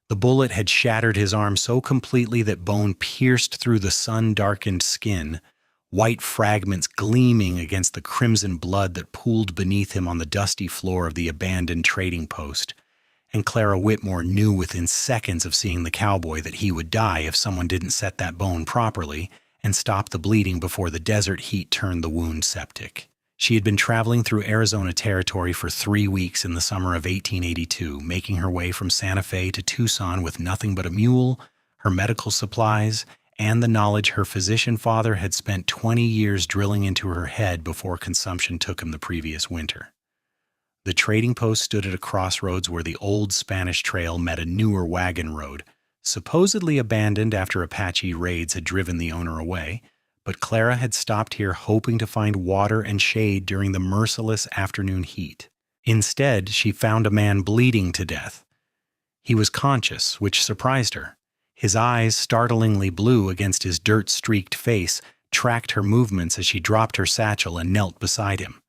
The bullet had shattered his arm so completely that bone pierced through the sun-darkened skin, white fragments gleaming against the crimson blood that pooled beneath him on the dusty floor of the abandoned trading post. And Clara Whitmore knew within seconds of seeing the cowboy that he would die if someone didn't set that bone properly and stop the bleeding before the desert heat turned the wound septic. She had been traveling through Arizona territory for 3 weeks in the summer of 1882, making her way from Santa Fe to Tucson with nothing but a mule, her medical supplies, and the knowledge her physician father had spent 20 years drilling into her head before consumption took him the previous winter. The trading post stood at a crossroads where the old Spanish trail met a newer wagon road, supposedly abandoned after Apache raids had driven the owner away, but Clara had stopped here hoping to find water and shade during the merciless afternoon heat. Instead, she found a man bleeding to death. He was conscious, which surprised her. His eyes, startlingly blue against his dirt-streaked face, tracked her movements as she dropped her satchel and knelt beside him.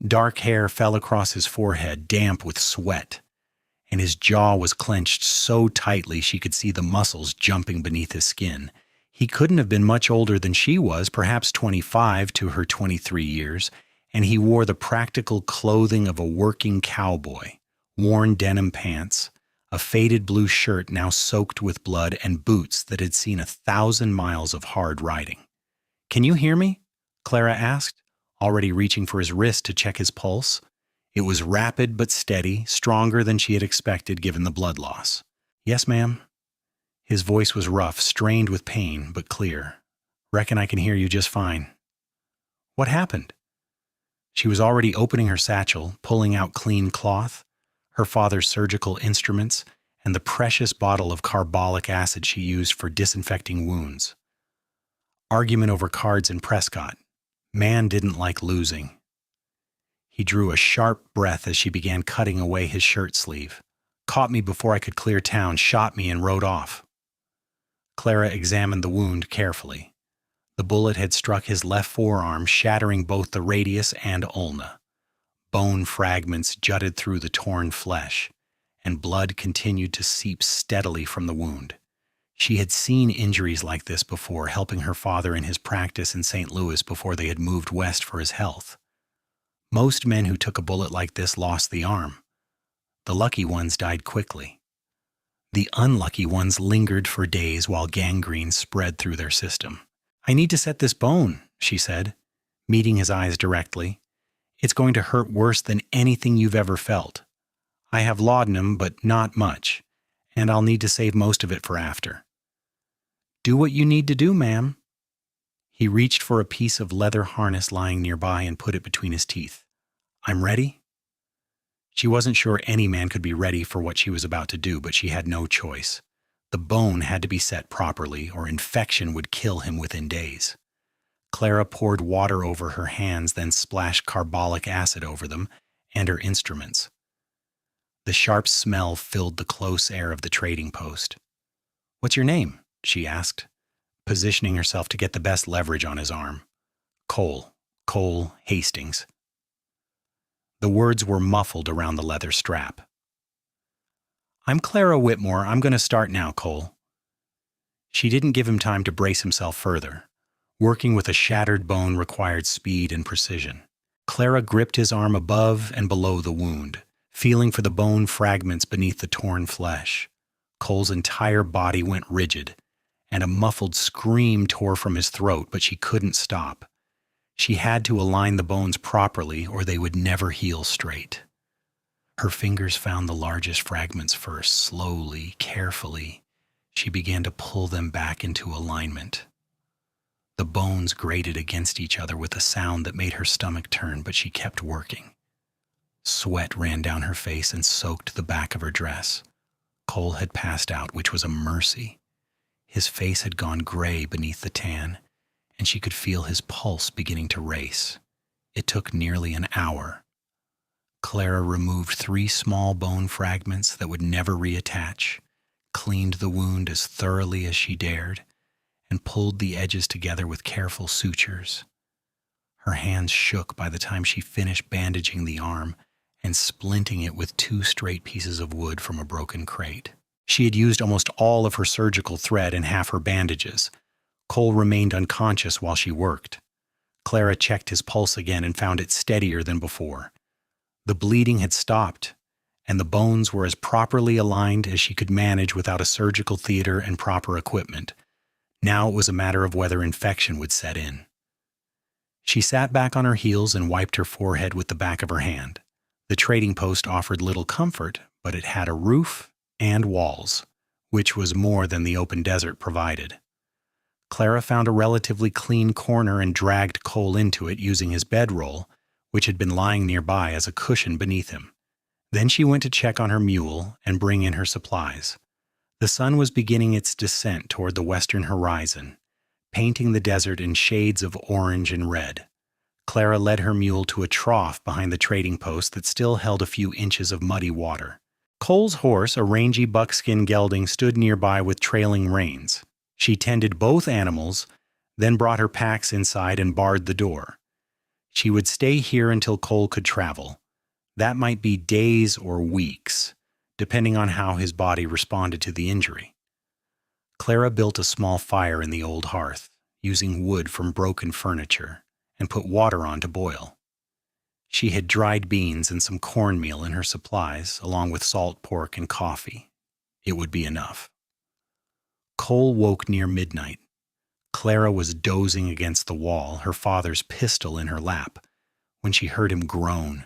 Dark hair fell across his forehead, damp with sweat, and his jaw was clenched so tightly she could see the muscles jumping beneath his skin. He couldn't have been much older than she was, perhaps 25 to her 23 years, and he wore the practical clothing of a working cowboy, worn denim pants, a faded blue shirt now soaked with blood, and boots that had seen 1,000 miles of hard riding. "Can you hear me?" Clara asked, already reaching for his wrist to check his pulse. It was rapid but steady, stronger than she had expected given the blood loss. "Yes, ma'am." His voice was rough, strained with pain, but clear. "Reckon I can hear you just fine." "What happened?" She was already opening her satchel, pulling out clean cloth, her father's surgical instruments, and the precious bottle of carbolic acid she used for disinfecting wounds. Argument over cards in Prescott. Man didn't like losing. He drew a sharp breath as she began cutting away his shirt sleeve. "Caught me before I could clear town, shot me, and rode off." Clara examined the wound carefully. The bullet had struck his left forearm, shattering both the radius and ulna. Bone fragments jutted through the torn flesh, and blood continued to seep steadily from the wound. She had seen injuries like this before, helping her father in his practice in St. Louis before they had moved west for his health. Most men who took a bullet like this lost the arm. The lucky ones died quickly. The unlucky ones lingered for days while gangrene spread through their system. "I need to set this bone," she said, meeting his eyes directly. "It's going to hurt worse than anything you've ever felt. I have laudanum, but not much, and I'll need to save most of it for after." "Do what you need to do, ma'am." He reached for a piece of leather harness lying nearby and put it between his teeth. "I'm ready?" She wasn't sure any man could be ready for what she was about to do, but she had no choice. The bone had to be set properly, or infection would kill him within days. Clara poured water over her hands, then splashed carbolic acid over them and her instruments. The sharp smell filled the close air of the trading post. "What's your name?" she asked, positioning herself to get the best leverage on his arm. Cole Hastings." The words were muffled around the leather strap. "I'm Clara Whitmore. I'm going to start now, Cole." She didn't give him time to brace himself further. Working with a shattered bone required speed and precision. Clara gripped his arm above and below the wound, feeling for the bone fragments beneath the torn flesh. Cole's entire body went rigid, and a muffled scream tore from his throat, but she couldn't stop. She had to align the bones properly or they would never heal straight. Her fingers found the largest fragments first. Slowly, carefully, she began to pull them back into alignment. The bones grated against each other with a sound that made her stomach turn, but she kept working. Sweat ran down her face and soaked the back of her dress. Cole had passed out, which was a mercy. His face had gone gray beneath the tan, and she could feel his pulse beginning to race. It took nearly an hour. Clara removed 3 small bone fragments that would never reattach, cleaned the wound as thoroughly as she dared, and pulled the edges together with careful sutures. Her hands shook by the time she finished bandaging the arm and splinting it with 2 straight pieces of wood from a broken crate. She had used almost all of her surgical thread and half her bandages. Cole remained unconscious while she worked. Clara checked his pulse again and found it steadier than before. The bleeding had stopped, and the bones were as properly aligned as she could manage without a surgical theater and proper equipment. Now it was a matter of whether infection would set in. She sat back on her heels and wiped her forehead with the back of her hand. The trading post offered little comfort, but it had a roof and walls, which was more than the open desert provided. Clara found a relatively clean corner and dragged Cole into it using his bedroll, which had been lying nearby as a cushion beneath him. Then she went to check on her mule and bring in her supplies. The sun was beginning its descent toward the western horizon, painting the desert in shades of orange and red. Clara led her mule to a trough behind the trading post that still held a few inches of muddy water. Cole's horse, a rangy buckskin gelding, stood nearby with trailing reins. She tended both animals, then brought her packs inside and barred the door. She would stay here until Cole could travel. That might be days or weeks, depending on how his body responded to the injury. Clara built a small fire in the old hearth, using wood from broken furniture, and put water on to boil. She had dried beans and some cornmeal in her supplies, along with salt pork and coffee. It would be enough. Cole woke near midnight. Clara was dozing against the wall, her father's pistol in her lap, when she heard him groan.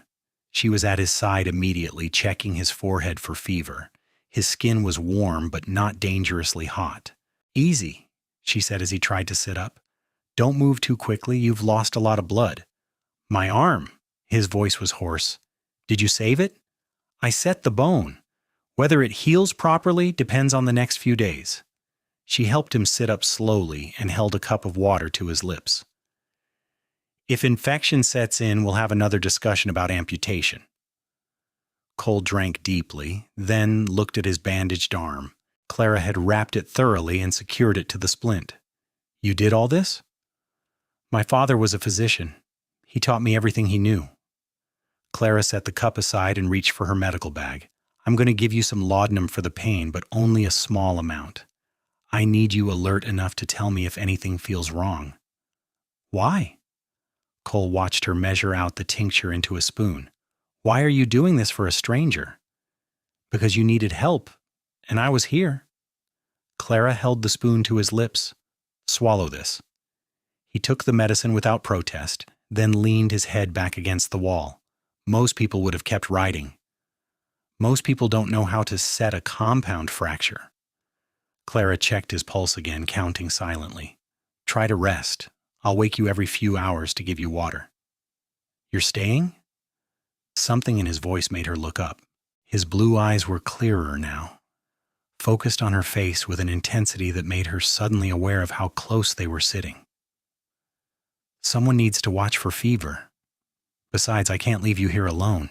She was at his side immediately, checking his forehead for fever. His skin was warm, but not dangerously hot. "Easy," she said as he tried to sit up. "Don't move too quickly, you've lost a lot of blood." "My arm," his voice was hoarse. "Did you save it?" "I set the bone. Whether it heals properly depends on the next few days." She helped him sit up slowly and held a cup of water to his lips. "If infection sets in, we'll have another discussion about amputation." Cole drank deeply, then looked at his bandaged arm. Clara had wrapped it thoroughly and secured it to the splint. "You did all this?" "My father was a physician. He taught me everything he knew." Clara set the cup aside and reached for her medical bag. "I'm going to give you some laudanum for the pain, but only a small amount. I need you alert enough to tell me if anything feels wrong." "Why?" Cole watched her measure out the tincture into a spoon. "Why are you doing this for a stranger?" "Because you needed help, and I was here." Clara held the spoon to his lips. "Swallow this." He took the medicine without protest, then leaned his head back against the wall. Most people would have kept writing. Most people don't know how to set a compound fracture. Clara checked his pulse again, counting silently. "Try to rest. I'll wake you every few hours to give you water." "You're staying?" Something in his voice made her look up. His blue eyes were clearer now, focused on her face with an intensity that made her suddenly aware of how close they were sitting. "Someone needs to watch for fever. Besides, I can't leave you here alone.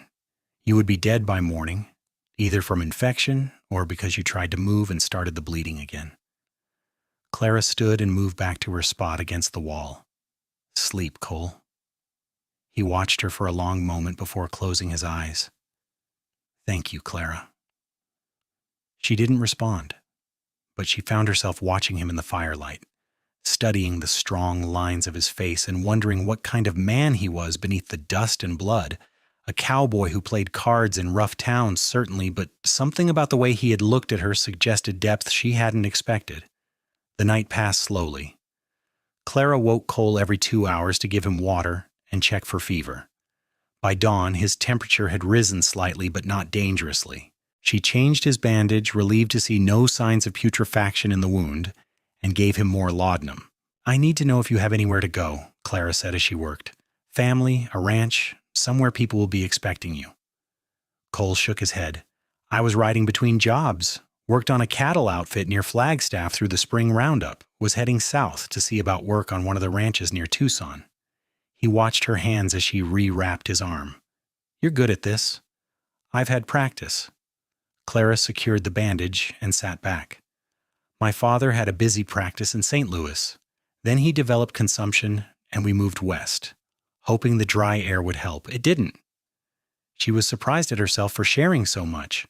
You would be dead by morning, either from infection or because you tried to move and started the bleeding again." Clara stood and moved back to her spot against the wall. "Sleep, Cole." He watched her for a long moment before closing his eyes. "Thank you, Clara." She didn't respond, but she found herself watching him in the firelight, studying the strong lines of his face and wondering what kind of man he was beneath the dust and blood. A cowboy who played cards in rough towns, certainly, but something about the way he had looked at her suggested depth she hadn't expected. The night passed slowly. Clara woke Cole every 2 hours to give him water and check for fever. By dawn, his temperature had risen slightly, but not dangerously. She changed his bandage, relieved to see no signs of putrefaction in the wound, and gave him more laudanum. "I need to know if you have anywhere to go," Clara said as she worked. "Family, a ranch, somewhere people will be expecting you." Cole shook his head. "I was riding between jobs, worked on a cattle outfit near Flagstaff through the spring roundup, was heading south to see about work on one of the ranches near Tucson." He watched her hands as she re-wrapped his arm. "You're good at this. I've had practice." Clara secured the bandage and sat back. "My father had a busy practice in St. Louis. Then he developed consumption, and we moved west, hoping the dry air would help. It didn't." She was surprised at herself for sharing so much.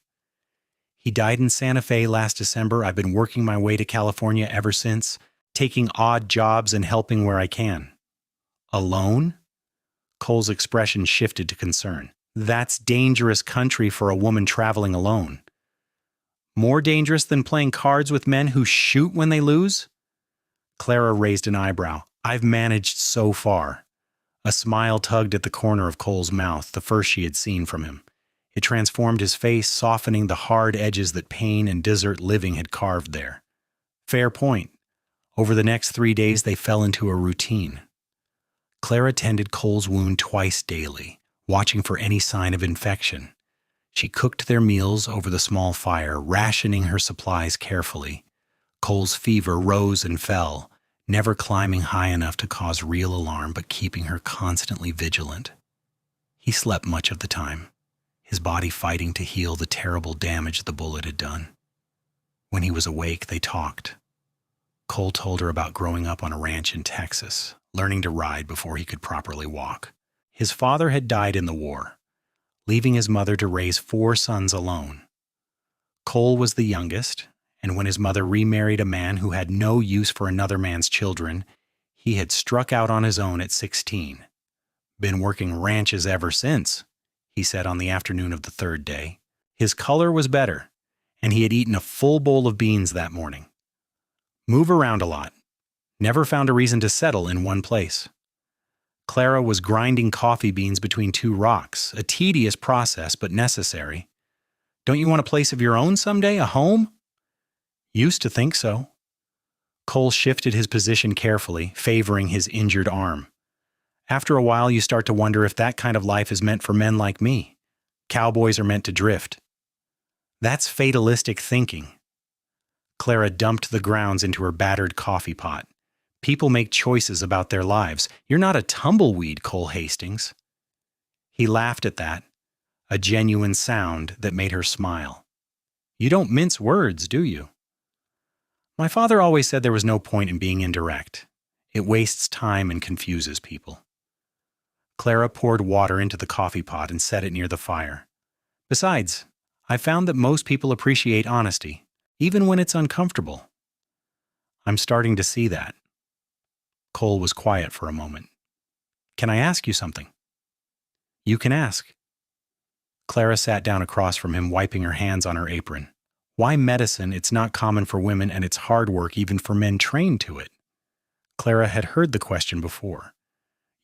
He died in Santa Fe last December. I've been working my way to California ever since, taking odd jobs and helping where I can. Alone? Cole's expression shifted to concern. That's dangerous country for a woman traveling alone. More dangerous than playing cards with men who shoot when they lose? Clara raised an eyebrow. I've managed so far. A smile tugged at the corner of Cole's mouth, the first she had seen from him. It transformed his face, softening the hard edges that pain and desert living had carved there. Fair point. Over the next 3 days, they fell into a routine. Clara tended Cole's wound twice daily, watching for any sign of infection. She cooked their meals over the small fire, rationing her supplies carefully. Cole's fever rose and fell, never climbing high enough to cause real alarm, but keeping her constantly vigilant. He slept much of the time, his body fighting to heal the terrible damage the bullet had done. When he was awake, they talked. Cole told her about growing up on a ranch in Texas, learning to ride before he could properly walk. His father had died in the war, leaving his mother to raise 4 sons alone. Cole was the youngest, and when his mother remarried a man who had no use for another man's children, he had struck out on his own at 16. Been working ranches ever since, he said on the afternoon of the 3rd day. His color was better, and he had eaten a full bowl of beans that morning. Move around a lot. Never found a reason to settle in one place. Clara was grinding coffee beans between 2 rocks, a tedious process but necessary. Don't you want a place of your own someday, a home? Used to think so. Cole shifted his position carefully, favoring his injured arm. After a while, you start to wonder if that kind of life is meant for men like me. Cowboys are meant to drift. That's fatalistic thinking. Clara dumped the grounds into her battered coffee pot. People make choices about their lives. You're not a tumbleweed, Cole Hastings. He laughed at that, a genuine sound that made her smile. You don't mince words, do you? My father always said there was no point in being indirect. It wastes time and confuses people. Clara poured water into the coffee pot and set it near the fire. Besides, I found that most people appreciate honesty, even when it's uncomfortable. I'm starting to see that. Cole was quiet for a moment. Can I ask you something? You can ask. Clara sat down across from him, wiping her hands on her apron. Why medicine? It's not common for women, and it's hard work even for men trained to it. Clara had heard the question before,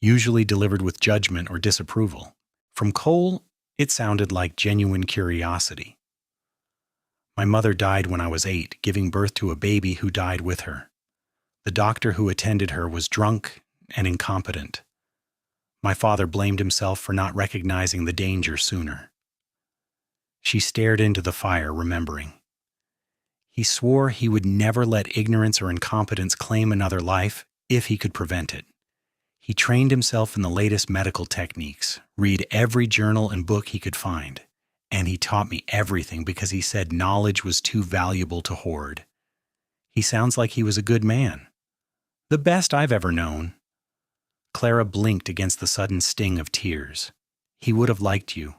usually delivered with judgment or disapproval. From Cole, it sounded like genuine curiosity. My mother died when I was 8, giving birth to a baby who died with her. The doctor who attended her was drunk and incompetent. My father blamed himself for not recognizing the danger sooner. She stared into the fire, remembering. He swore he would never let ignorance or incompetence claim another life if he could prevent it. He trained himself in the latest medical techniques, read every journal and book he could find, and he taught me everything because he said knowledge was too valuable to hoard. He sounds like he was a good man. The best I've ever known. Clara blinked against the sudden sting of tears. He would have liked you.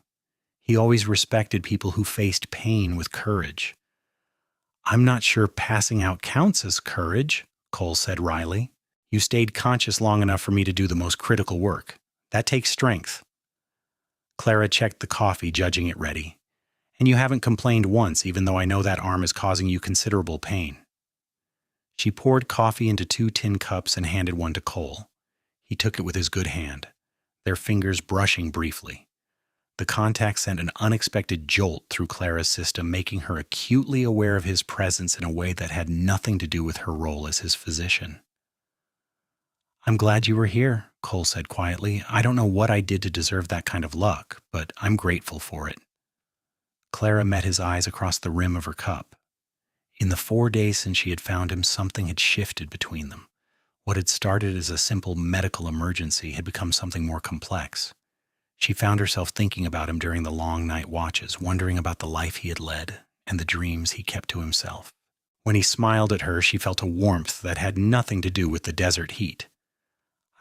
He always respected people who faced pain with courage. I'm not sure passing out counts as courage, Cole said wryly. You stayed conscious long enough for me to do the most critical work. That takes strength. Clara checked the coffee, judging it ready. And you haven't complained once, even though I know that arm is causing you considerable pain. She poured coffee into 2 tin cups and handed one to Cole. He took it with his good hand, their fingers brushing briefly. The contact sent an unexpected jolt through Clara's system, making her acutely aware of his presence in a way that had nothing to do with her role as his physician. I'm glad you were here, Cole said quietly. I don't know what I did to deserve that kind of luck, but I'm grateful for it. Clara met his eyes across the rim of her cup. In the 4 days since she had found him, something had shifted between them. What had started as a simple medical emergency had become something more complex. She found herself thinking about him during the long night watches, wondering about the life he had led and the dreams he kept to himself. When he smiled at her, she felt a warmth that had nothing to do with the desert heat.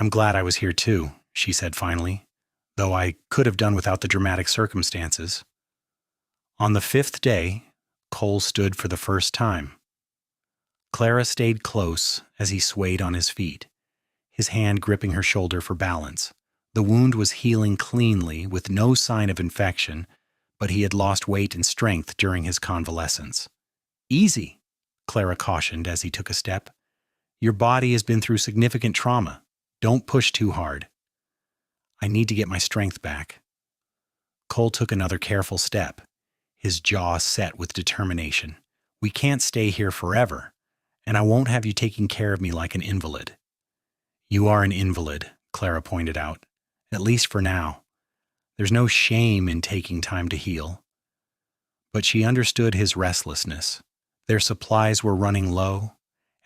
I'm glad I was here too, she said finally, though I could have done without the dramatic circumstances. On the 5th day, Cole stood for the first time. Clara stayed close as he swayed on his feet, his hand gripping her shoulder for balance. The wound was healing cleanly with no sign of infection, but he had lost weight and strength during his convalescence. "Easy," Clara cautioned as he took a step. "Your body has been through significant trauma. Don't push too hard." "I need to get my strength back." Cole took another careful step, his jaw set with determination. "We can't stay here forever, and I won't have you taking care of me like an invalid." "You are an invalid," Clara pointed out, "at least for now. There's no shame in taking time to heal." But she understood his restlessness. Their supplies were running low,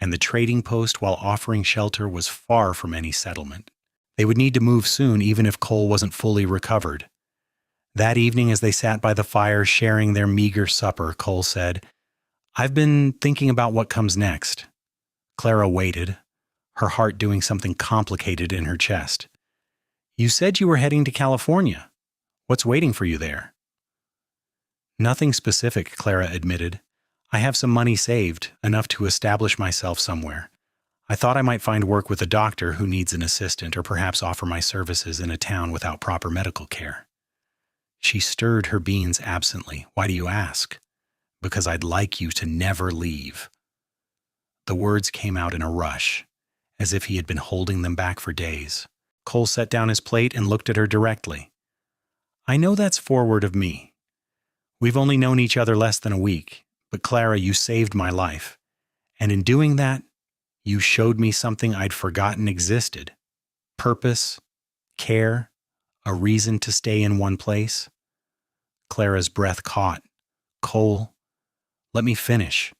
and the trading post, while offering shelter, was far from any settlement. They would need to move soon, even if Cole wasn't fully recovered. That evening, as they sat by the fire sharing their meager supper, Cole said, "I've been thinking about what comes next." Clara waited, her heart doing something complicated in her chest. "You said you were heading to California. What's waiting for you there?" "Nothing specific," Clara admitted. "I have some money saved, enough to establish myself somewhere. I thought I might find work with a doctor who needs an assistant, or perhaps offer my services in a town without proper medical care." She stirred her beans absently. "Why do you ask?" "Because I'd like you to never leave." The words came out in a rush, as if he had been holding them back for days. Cole set down his plate and looked at her directly. "I know that's forward of me. We've only known each other less than a week, but Clara, you saved my life. And in doing that, you showed me something I'd forgotten existed. Purpose, care, a reason to stay in one place." Clara's breath caught. "Cole, let me finish."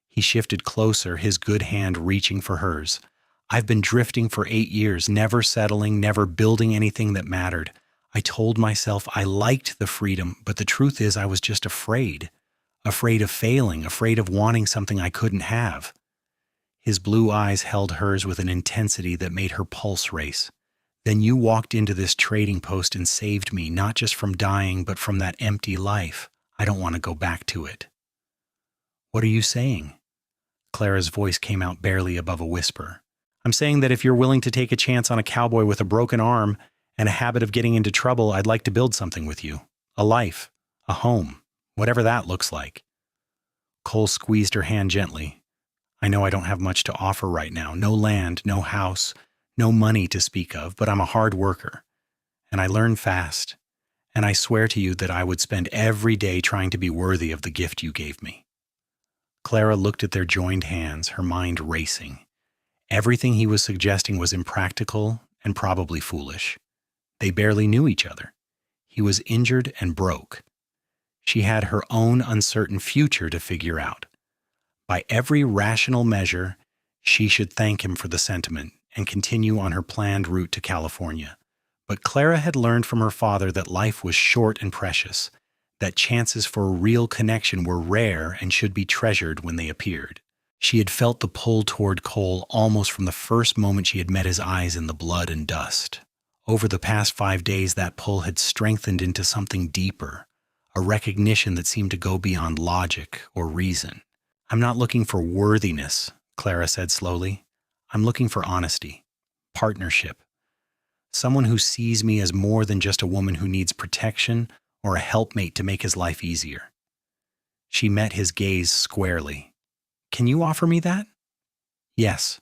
He shifted closer, his good hand reaching for hers. "I've been drifting for 8 years, never settling, never building anything that mattered. I told myself I liked the freedom, but the truth is I was just afraid. Afraid of failing, afraid of wanting something I couldn't have." His blue eyes held hers with an intensity that made her pulse race. "Then you walked into this trading post and saved me, not just from dying, but from that empty life. I don't want to go back to it." "What are you saying?" Clara's voice came out barely above a whisper. "I'm saying that if you're willing to take a chance on a cowboy with a broken arm and a habit of getting into trouble, I'd like to build something with you. A life, a home, whatever that looks like." Cole squeezed her hand gently. "I know I don't have much to offer right now. No land, no house, no money to speak of, but I'm a hard worker. And I learn fast. And I swear to you that I would spend every day trying to be worthy of the gift you gave me." Clara looked at their joined hands, her mind racing. Everything he was suggesting was impractical and probably foolish. They barely knew each other. He was injured and broke. She had her own uncertain future to figure out. By every rational measure, she should thank him for the sentiment and continue on her planned route to California. But Clara had learned from her father that life was short and precious, that chances for a real connection were rare and should be treasured when they appeared. She had felt the pull toward Cole almost from the first moment she had met his eyes in the blood and dust. Over the past 5 days, that pull had strengthened into something deeper, a recognition that seemed to go beyond logic or reason. "I'm not looking for worthiness," Clara said slowly. "I'm looking for honesty, partnership, someone who sees me as more than just a woman who needs protection or a helpmate to make his life easier." She met his gaze squarely. "Can you offer me that?" "Yes."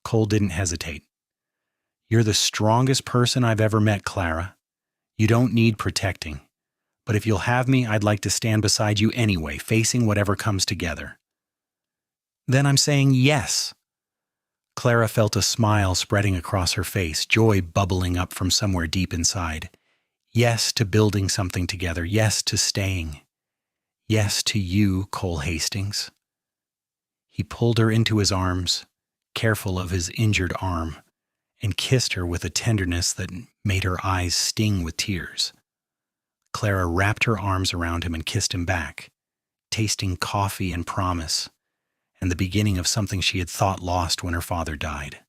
Cole didn't hesitate. "You're the strongest person I've ever met, Clara. You don't need protecting. But if you'll have me, I'd like to stand beside you anyway, facing whatever comes together." "Then I'm saying yes." Clara felt a smile spreading across her face, joy bubbling up from somewhere deep inside. Yes to building something together. Yes to staying. Yes to you, Cole Hastings. He pulled her into his arms, careful of his injured arm, and kissed her with a tenderness that made her eyes sting with tears. Clara wrapped her arms around him and kissed him back, tasting coffee and promise, and the beginning of something she had thought lost when her father died,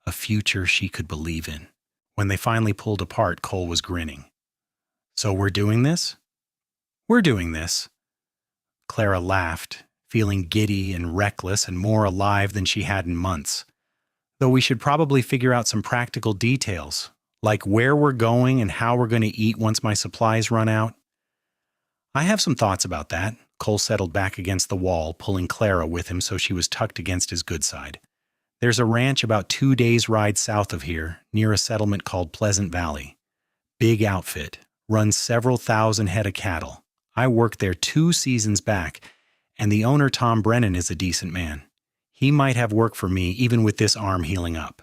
a future she could believe in. When they finally pulled apart, Cole was grinning. "So we're doing this?" "We're doing this." Clara laughed, feeling giddy and reckless and more alive than she had in months. Though we should probably figure out some practical details, like where we're going and how we're going to eat once my supplies run out. I have some thoughts about that. Cole settled back against the wall, pulling Clara with him so she was tucked against his good side. There's a ranch about 2 days' ride south of here, near a settlement called Pleasant Valley. Big outfit, runs several thousand head of cattle. I worked there 2 seasons back, and the owner, Tom Brennan, is a decent man. He might have work for me even with this arm healing up.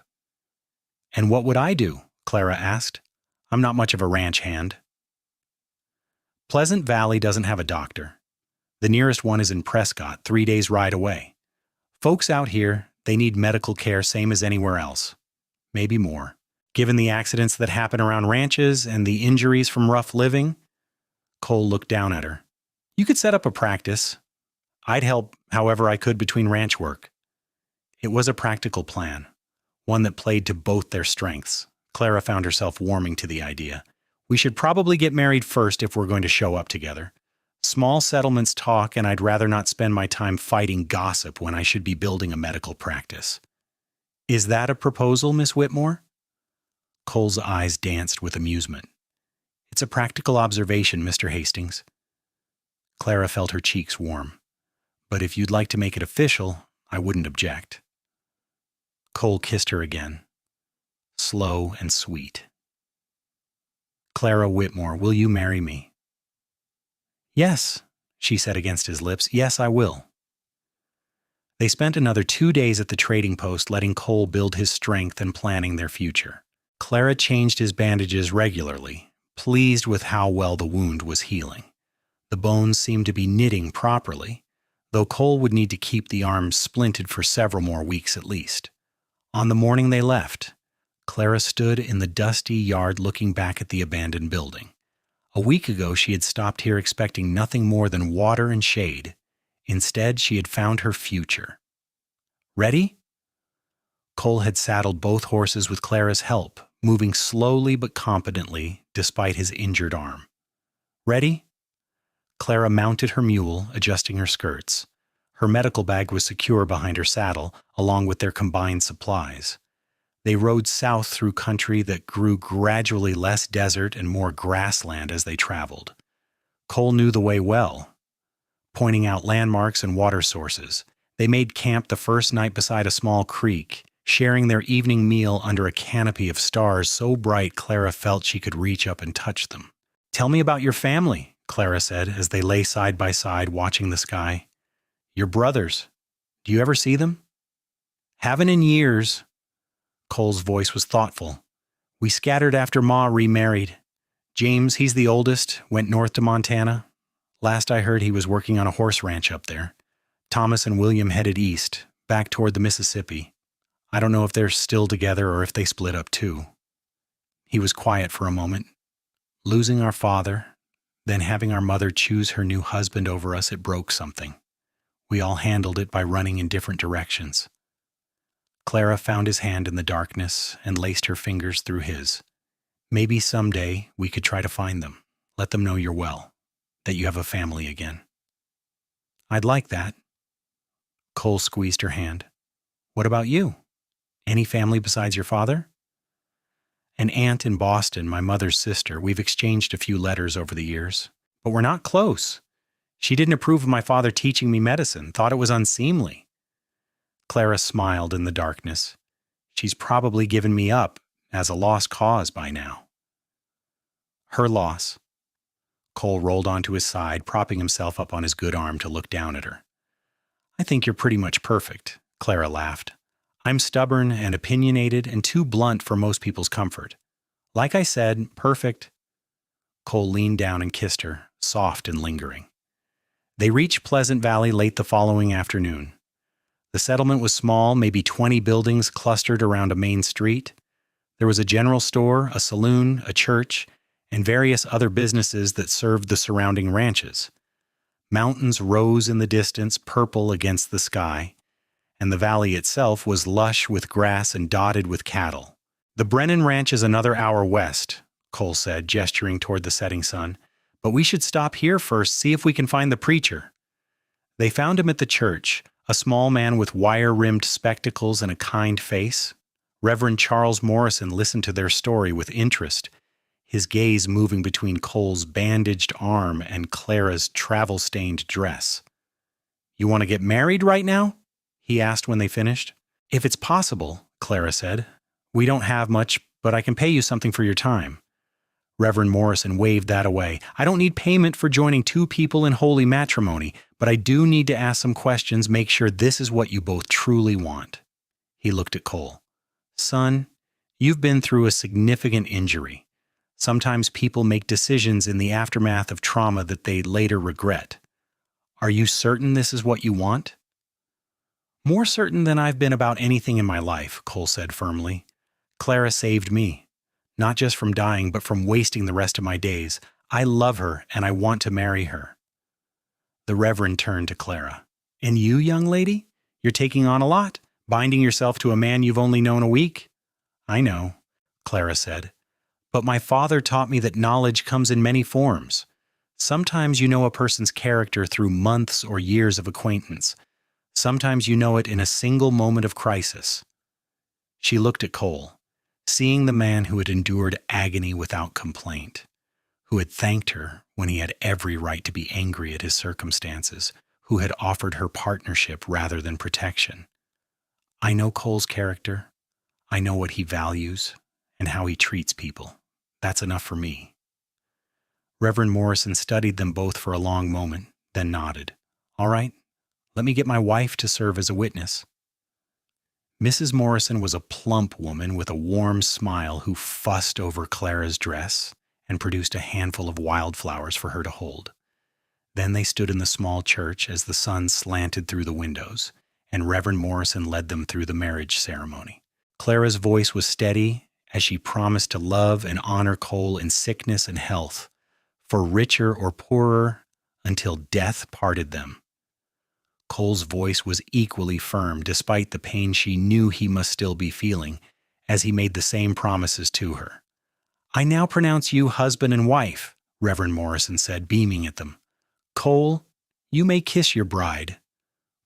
And what would I do? Clara asked. I'm not much of a ranch hand. Pleasant Valley doesn't have a doctor. The nearest one is in Prescott, 3 days' ride away. Folks out here, they need medical care same as anywhere else. Maybe more. Given the accidents that happen around ranches and the injuries from rough living, Cole looked down at her. You could set up a practice. I'd help however I could between ranch work. It was a practical plan, one that played to both their strengths. Clara found herself warming to the idea. We should probably get married first if we're going to show up together. Small settlements talk, and I'd rather not spend my time fighting gossip when I should be building a medical practice. Is that a proposal, Miss Whitmore? Cole's eyes danced with amusement. It's a practical observation, Mr. Hastings. Clara felt her cheeks warm. But if you'd like to make it official, I wouldn't object. Cole kissed her again, slow and sweet. Clara Whitmore, will you marry me? Yes, she said against his lips. Yes, I will. They spent another 2 days at the trading post, letting Cole build his strength and planning their future. Clara changed his bandages regularly, pleased with how well the wound was healing. The bones seemed to be knitting properly, though Cole would need to keep the arm splinted for several more weeks at least. On the morning they left, Clara stood in the dusty yard looking back at the abandoned building. A week ago, she had stopped here expecting nothing more than water and shade. Instead, she had found her future. Ready? Cole had saddled both horses with Clara's help, moving slowly but competently despite his injured arm. Ready? Clara mounted her mule, adjusting her skirts. Her medical bag was secure behind her saddle, along with their combined supplies. They rode south through country that grew gradually less desert and more grassland as they traveled. Cole knew the way well, pointing out landmarks and water sources. They made camp the first night beside a small creek, sharing their evening meal under a canopy of stars so bright Clara felt she could reach up and touch them. Tell me about your family, Clara said as they lay side by side watching the sky. Your brothers. Do you ever see them? Haven't in years. Cole's voice was thoughtful. We scattered after Ma remarried. James, he's the oldest, went north to Montana. Last I heard, he was working on a horse ranch up there. Thomas and William headed east, back toward the Mississippi. I don't know if they're still together or if they split up too. He was quiet for a moment. Losing our father, then having our mother choose her new husband over us, it broke something. We all handled it by running in different directions. Clara found his hand in the darkness and laced her fingers through his. Maybe someday we could try to find them. Let them know you're well, that you have a family again. I'd like that. Cole squeezed her hand. What about you? Any family besides your father? An aunt in Boston, my mother's sister. We've exchanged a few letters over the years, but we're not close. She didn't approve of my father teaching me medicine, thought it was unseemly. Clara smiled in the darkness. She's probably given me up as a lost cause by now. Her loss. Cole rolled onto his side, propping himself up on his good arm to look down at her. I think you're pretty much perfect, Clara laughed. I'm stubborn and opinionated and too blunt for most people's comfort. Like I said, perfect. Cole leaned down and kissed her, soft and lingering. They reached Pleasant Valley late the following afternoon. The settlement was small, maybe 20 buildings clustered around a main street. There was a general store, a saloon, a church, and various other businesses that served the surrounding ranches. Mountains rose in the distance, purple against the sky, and the valley itself was lush with grass and dotted with cattle. The Brennan Ranch is another hour west, Cole said, gesturing toward the setting sun. But we should stop here first, see if we can find the preacher. They found him at the church, a small man with wire-rimmed spectacles and a kind face. Reverend Charles Morrison listened to their story with interest, his gaze moving between Cole's bandaged arm and Clara's travel-stained dress. "You want to get married right now?" he asked when they finished. "If it's possible," Clara said. "We don't have much, but I can pay you something for your time." Reverend Morrison waved that away. "I don't need payment for joining two people in holy matrimony, but I do need to ask some questions, make sure this is what you both truly want." He looked at Cole. "Son, you've been through a significant injury. Sometimes people make decisions in the aftermath of trauma that they later regret. Are you certain this is what you want?" "More certain than I've been about anything in my life," Cole said firmly. "Clara saved me. Not just from dying, but from wasting the rest of my days. I love her, and I want to marry her." The Reverend turned to Clara. "And you, young lady? You're taking on a lot, binding yourself to a man you've only known a week." "I know," Clara said. "But my father taught me that knowledge comes in many forms. Sometimes you know a person's character through months or years of acquaintance. Sometimes you know it in a single moment of crisis." She looked at Cole, seeing the man who had endured agony without complaint, who had thanked her when he had every right to be angry at his circumstances, who had offered her partnership rather than protection. "I know Cole's character. I know what he values and how he treats people. That's enough for me." Reverend Morrison studied them both for a long moment, then nodded. "All right, let me get my wife to serve as a witness." Mrs. Morrison was a plump woman with a warm smile who fussed over Clara's dress and produced a handful of wildflowers for her to hold. Then they stood in the small church as the sun slanted through the windows, and Reverend Morrison led them through the marriage ceremony. Clara's voice was steady as she promised to love and honor Cole in sickness and health, for richer or poorer, until death parted them. Cole's voice was equally firm despite the pain she knew he must still be feeling, as he made the same promises to her. "I now pronounce you husband and wife," Reverend Morrison said, beaming at them. "Cole, you may kiss your bride."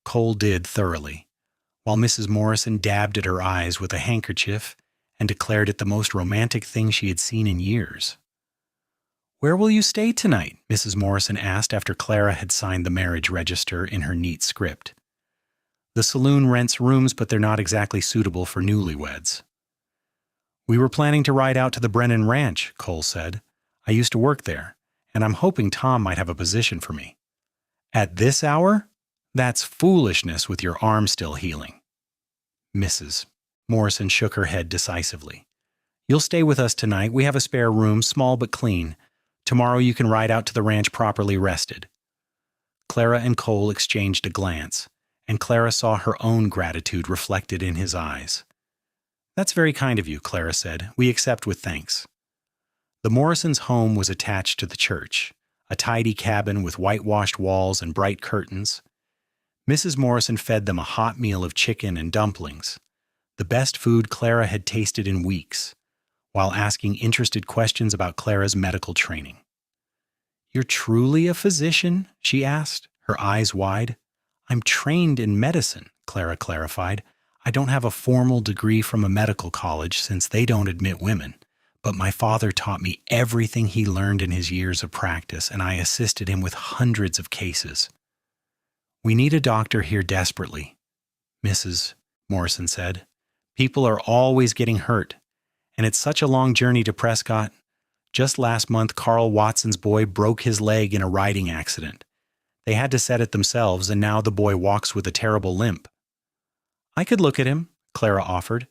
Cole did thoroughly, while Mrs. Morrison dabbed at her eyes with a handkerchief and declared it the most romantic thing she had seen in years. "Where will you stay tonight?" Mrs. Morrison asked after Clara had signed the marriage register in her neat script. "The saloon rents rooms, but they're not exactly suitable for newlyweds." "We were planning to ride out to the Brennan Ranch," Cole said. "I used to work there, and I'm hoping Tom might have a position for me." "At this hour? That's foolishness with your arm still healing." "Mrs." Morrison shook her head decisively. "You'll stay with us tonight. We have a spare room, small but clean. Tomorrow you can ride out to the ranch properly rested." Clara and Cole exchanged a glance, and Clara saw her own gratitude reflected in his eyes. "That's very kind of you," Clara said. "We accept with thanks." The Morrisons' home was attached to the church, a tidy cabin with whitewashed walls and bright curtains. Mrs. Morrison fed them a hot meal of chicken and dumplings, the best food Clara had tasted in weeks, while asking interested questions about Clara's medical training. "You're truly a physician?" she asked, her eyes wide. "I'm trained in medicine," Clara clarified. "I don't have a formal degree from a medical college since they don't admit women, but my father taught me everything he learned in his years of practice, and I assisted him with hundreds of cases." "We need a doctor here desperately," Mrs. Morrison said. "People are always getting hurt, and it's such a long journey to Prescott. Just last month, Carl Watson's boy broke his leg in a riding accident. They had to set it themselves, and now the boy walks with a terrible limp." "I could look at him," Clara offered,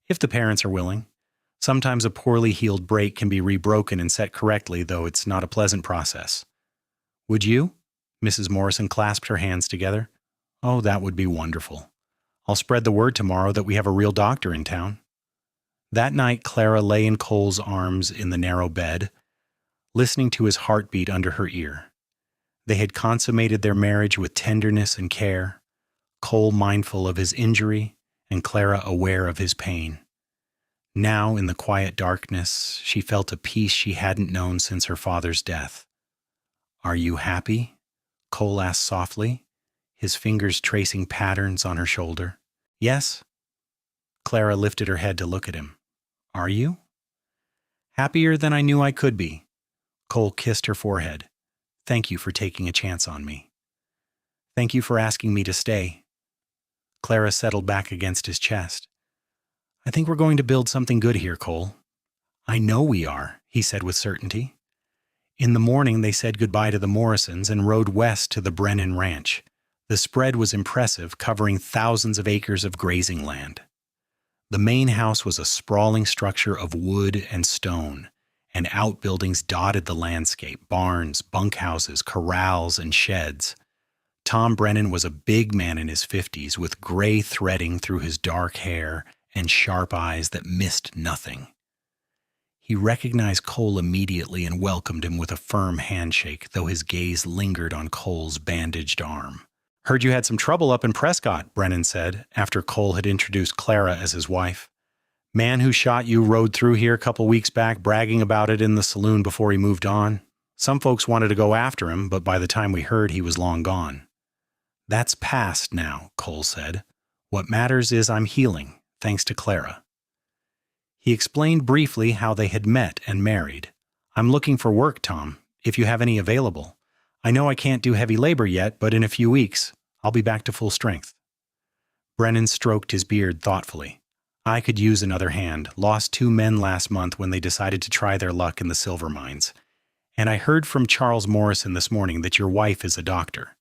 "if the parents are willing. Sometimes a poorly healed break can be rebroken and set correctly, though it's not a pleasant process." "Would you?" Mrs. Morrison clasped her hands together. "Oh, that would be wonderful. I'll spread the word tomorrow that we have a real doctor in town." That night, Clara lay in Cole's arms in the narrow bed, listening to his heartbeat under her ear. They had consummated their marriage with tenderness and care, Cole mindful of his injury and Clara aware of his pain. Now, in the quiet darkness, she felt a peace she hadn't known since her father's death. "Are you happy?" Cole asked softly, his fingers tracing patterns on her shoulder. Yes? Clara lifted her head to look at him. Are you? Happier than I knew I could be. Cole kissed her forehead. Thank you for taking a chance on me. Thank you for asking me to stay. Clara settled back against his chest. I think we're going to build something good here, Cole. I know we are, he said with certainty. In the morning, they said goodbye to the Morrisons and rode west to the Brennan Ranch. The spread was impressive, covering thousands of acres of grazing land. The main house was a sprawling structure of wood and stone, and outbuildings dotted the landscape, barns, bunkhouses, corrals, and sheds. Tom Brennan was a big man in his 50s with gray threading through his dark hair and sharp eyes that missed nothing. He recognized Cole immediately and welcomed him with a firm handshake, though his gaze lingered on Cole's bandaged arm. Heard you had some trouble up in Prescott, Brennan said, after Cole had introduced Clara as his wife. Man who shot you rode through here a couple weeks back, bragging about it in the saloon before he moved on. Some folks wanted to go after him, but by the time we heard, he was long gone. That's past now, Cole said. What matters is I'm healing, thanks to Clara. He explained briefly how they had met and married. I'm looking for work, Tom, if you have any available. I know I can't do heavy labor yet, but in a few weeks, I'll be back to full strength. Brennan stroked his beard thoughtfully. I could use another hand. Lost 2 men last month when they decided to try their luck in the silver mines. And I heard from Charles Morrison this morning that your wife is a doctor.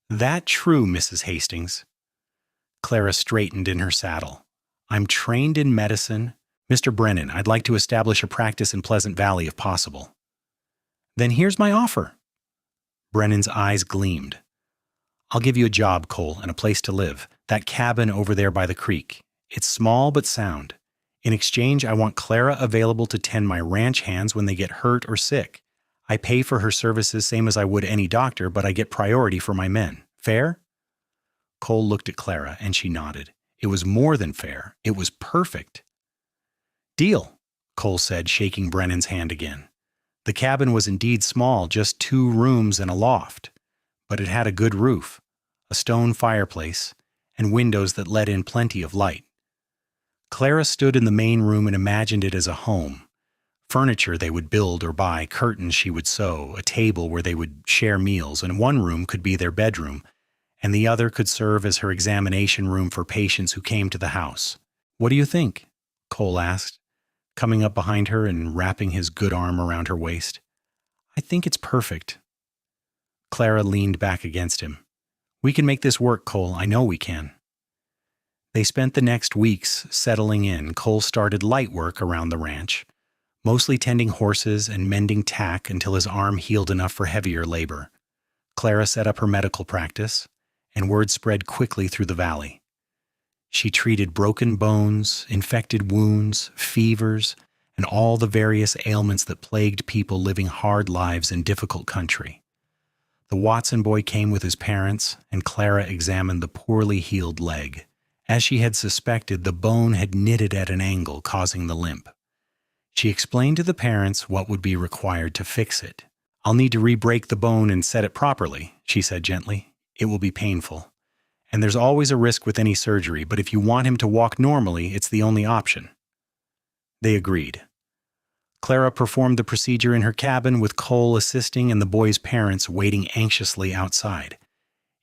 That true, Mrs. Hastings? Clara straightened in her saddle. I'm trained in medicine. Mr. Brennan, I'd like to establish a practice in Pleasant Valley if possible. Then here's my offer. Brennan's eyes gleamed. I'll give you a job, Cole, and a place to live. That cabin over there by the creek. It's small but sound. In exchange, I want Clara available to tend my ranch hands when they get hurt or sick. I pay for her services same as I would any doctor, but I get priority for my men. Fair? Cole looked at Clara, and she nodded. It was more than fair. It was perfect. Deal, Cole said, shaking Brennan's hand again. The cabin was indeed small, just 2 rooms and a loft, but it had a good roof, a stone fireplace, and windows that let in plenty of light. Clara stood in the main room and imagined it as a home. Furniture they would build or buy, curtains she would sew, a table where they would share meals, and one room could be their bedroom, and the other could serve as her examination room for patients who came to the house. What do you think? Cole asked, coming up behind her and wrapping his good arm around her waist. I think it's perfect. Clara leaned back against him. We can make this work, Cole. I know we can. They spent the next weeks settling in. Cole started light work around the ranch, mostly tending horses and mending tack until his arm healed enough for heavier labor. Clara set up her medical practice, and word spread quickly through the valley. She treated broken bones, infected wounds, fevers, and all the various ailments that plagued people living hard lives in difficult country. The Watson boy came with his parents, and Clara examined the poorly healed leg. As she had suspected, the bone had knitted at an angle, causing the limp. She explained to the parents what would be required to fix it. I'll need to re-break the bone and set it properly, she said gently. It will be painful. And there's always a risk with any surgery, but if you want him to walk normally, it's the only option. They agreed. Clara performed the procedure in her cabin with Cole assisting and the boy's parents waiting anxiously outside.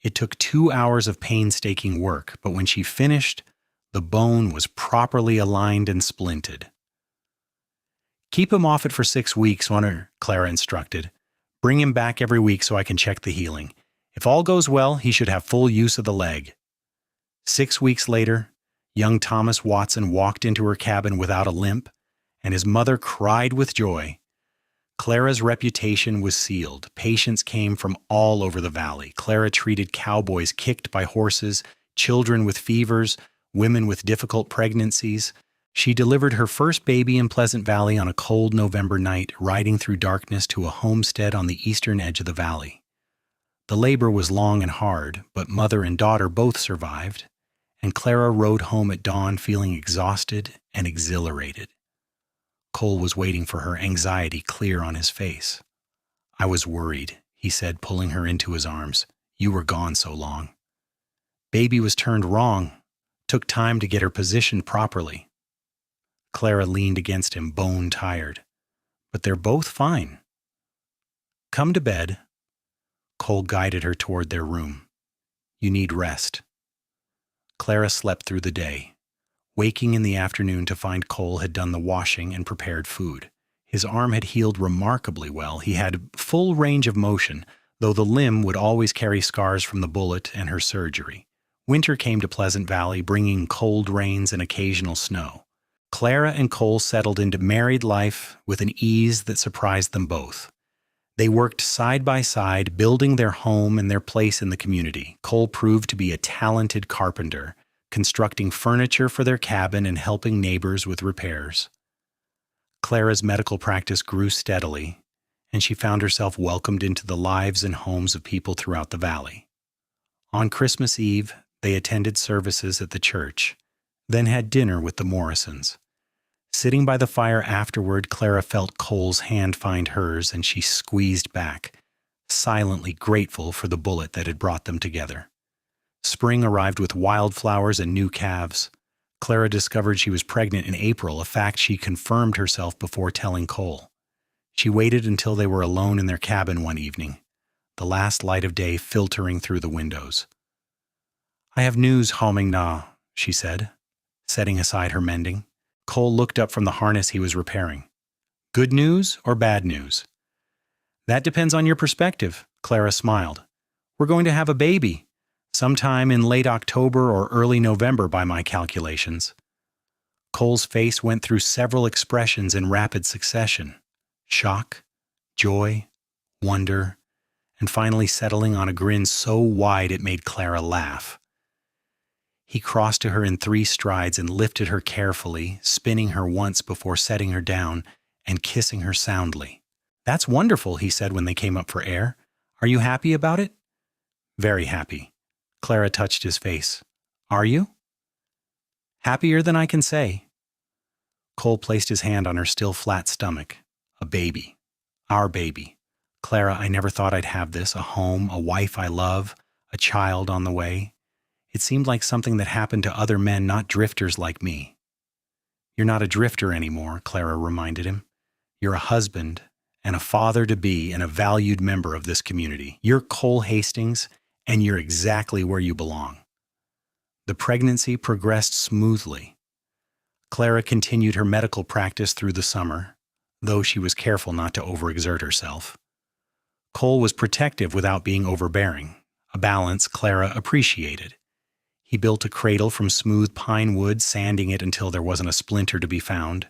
It took 2 hours of painstaking work, but when she finished, the bone was properly aligned and splinted. Keep him off it for 6 weeks, Clara instructed. Bring him back every week so I can check the healing. If all goes well, he should have full use of the leg. 6 weeks later, young Thomas Watson walked into her cabin without a limp, and his mother cried with joy. Clara's reputation was sealed. Patients came from all over the valley. Clara treated cowboys kicked by horses, children with fevers, women with difficult pregnancies. She delivered her first baby in Pleasant Valley on a cold November night, riding through darkness to a homestead on the eastern edge of the valley. The labor was long and hard, but mother and daughter both survived, and Clara rode home at dawn feeling exhausted and exhilarated. Cole was waiting for her, anxiety clear on his face. I was worried, he said, pulling her into his arms. You were gone so long. Baby was turned wrong. Took time to get her positioned properly. Clara leaned against him, bone-tired. But they're both fine. Come to bed. Cole guided her toward their room. You need rest. Clara slept through the day, waking in the afternoon to find Cole had done the washing and prepared food. His arm had healed remarkably well. He had full range of motion, though the limb would always carry scars from the bullet and her surgery. Winter came to Pleasant Valley, bringing cold rains and occasional snow. Clara and Cole settled into married life with an ease that surprised them both. They worked side by side, building their home and their place in the community. Cole proved to be a talented carpenter, constructing furniture for their cabin and helping neighbors with repairs. Clara's medical practice grew steadily, and she found herself welcomed into the lives and homes of people throughout the valley. On Christmas Eve, they attended services at the church, then had dinner with the Morrisons. Sitting by the fire afterward, Clara felt Cole's hand find hers, and she squeezed back, silently grateful for the bullet that had brought them together. Spring arrived with wildflowers and new calves. Clara discovered she was pregnant in April, a fact she confirmed herself before telling Cole. She waited until they were alone in their cabin one evening, the last light of day filtering through the windows. I have news, Homing Na, she said, setting aside her mending. Cole looked up from the harness he was repairing. Good news or bad news? That depends on your perspective, Clara smiled. We're going to have a baby, sometime in late October or early November by my calculations. Cole's face went through several expressions in rapid succession. Shock, joy, wonder, and finally settling on a grin so wide it made Clara laugh. He crossed to her in 3 strides and lifted her carefully, spinning her once before setting her down and kissing her soundly. That's wonderful, he said when they came up for air. Are you happy about it? Very happy. Clara touched his face. Are you? Happier than I can say. Cole placed his hand on her still flat stomach. A baby. Our baby. Clara, I never thought I'd have this, a home, a wife I love, a child on the way. It seemed like something that happened to other men, not drifters like me. You're not a drifter anymore, Clara reminded him. You're a husband and a father-to-be and a valued member of this community. You're Cole Hastings, and you're exactly where you belong. The pregnancy progressed smoothly. Clara continued her medical practice through the summer, though she was careful not to overexert herself. Cole was protective without being overbearing, a balance Clara appreciated. He built a cradle from smooth pine wood, sanding it until there wasn't a splinter to be found,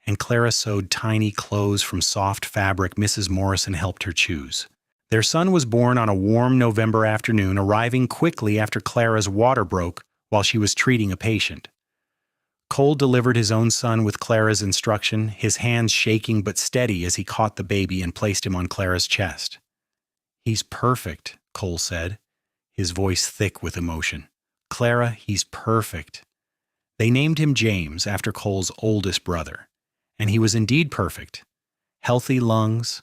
and Clara sewed tiny clothes from soft fabric Mrs. Morrison helped her choose. Their son was born on a warm November afternoon, arriving quickly after Clara's water broke while she was treating a patient. Cole delivered his own son with Clara's instruction, his hands shaking but steady as he caught the baby and placed him on Clara's chest. He's perfect, Cole said, his voice thick with emotion. Clara, he's perfect. They named him James after Cole's oldest brother, and he was indeed perfect. Healthy lungs,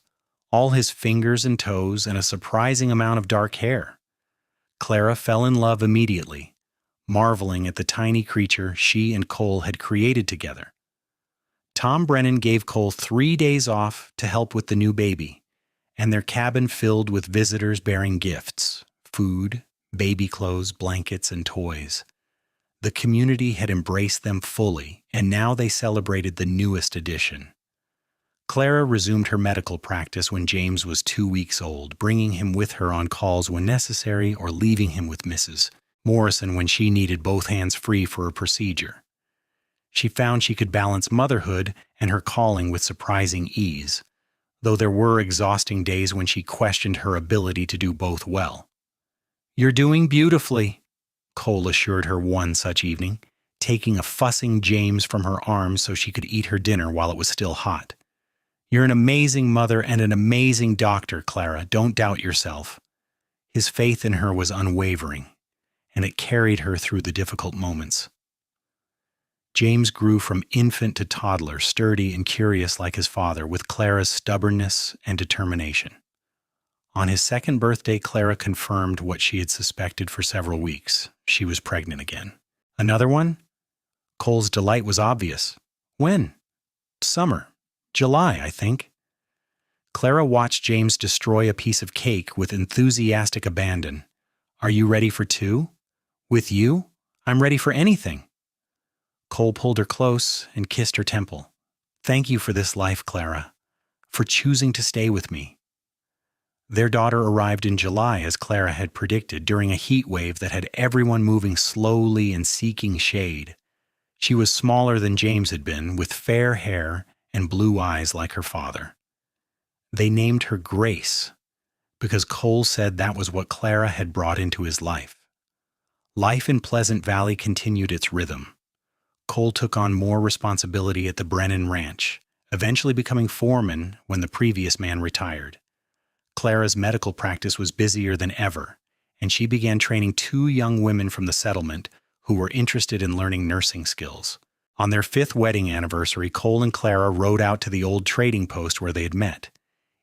all his fingers and toes, and a surprising amount of dark hair. Clara fell in love immediately, marveling at the tiny creature she and Cole had created together. Tom Brennan gave Cole 3 days off to help with the new baby, and their cabin filled with visitors bearing gifts, food, baby clothes, blankets, and toys. The community had embraced them fully, and now they celebrated the newest addition. Clara resumed her medical practice when James was 2 weeks old, bringing him with her on calls when necessary or leaving him with Mrs. Morrison when she needed both hands free for a procedure. She found she could balance motherhood and her calling with surprising ease, though there were exhausting days when she questioned her ability to do both well. You're doing beautifully, Cole assured her one such evening, taking a fussing James from her arms so she could eat her dinner while it was still hot. You're an amazing mother and an amazing doctor, Clara. Don't doubt yourself. His faith in her was unwavering, and it carried her through the difficult moments. James grew from infant to toddler, sturdy and curious like his father, with Clara's stubbornness and determination. On his second birthday, Clara confirmed what she had suspected for several weeks. She was pregnant again. Another one? Cole's delight was obvious. When? Summer. July, I think. Clara watched James destroy a piece of cake with enthusiastic abandon. Are you ready for two? With you? I'm ready for anything. Cole pulled her close and kissed her temple. Thank you for this life, Clara, for choosing to stay with me. Their daughter arrived in July, as Clara had predicted, during a heat wave that had everyone moving slowly and seeking shade. She was smaller than James had been, with fair hair and blue eyes like her father. They named her Grace, because Cole said that was what Clara had brought into his life. Life in Pleasant Valley continued its rhythm. Cole took on more responsibility at the Brennan Ranch, eventually becoming foreman when the previous man retired. Clara's medical practice was busier than ever, and she began training two young women from the settlement who were interested in learning nursing skills. On their 5th wedding anniversary, Cole and Clara rode out to the old trading post where they had met.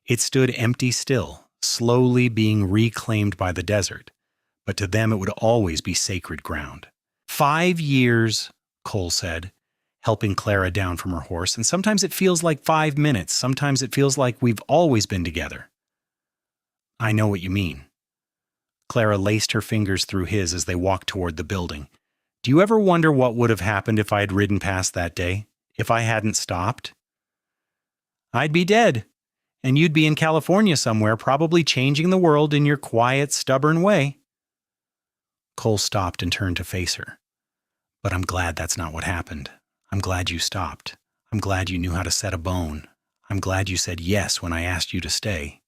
It stood empty still, slowly being reclaimed by the desert, but to them it would always be sacred ground. 5 years, Cole said, helping Clara down from her horse, and sometimes it feels like 5 minutes, sometimes it feels like we've always been together. I know what you mean. Clara laced her fingers through his as they walked toward the building. Do you ever wonder what would have happened if I had ridden past that day? If I hadn't stopped? I'd be dead, and you'd be in California somewhere, probably changing the world in your quiet, stubborn way. Cole stopped and turned to face her. But I'm glad that's not what happened. I'm glad you stopped. I'm glad you knew how to set a bone. I'm glad you said yes when I asked you to stay.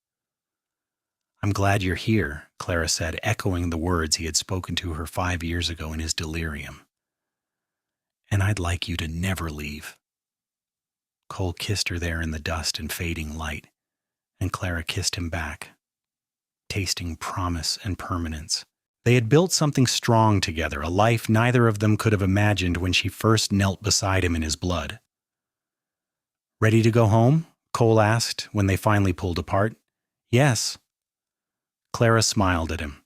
I'm glad you're here, Clara said, echoing the words he had spoken to her 5 years ago in his delirium. And I'd like you to never leave. Cole kissed her there in the dust and fading light, and Clara kissed him back, tasting promise and permanence. They had built something strong together, a life neither of them could have imagined when she first knelt beside him in his blood. Ready to go home? Cole asked when they finally pulled apart. Yes. Clara smiled at him,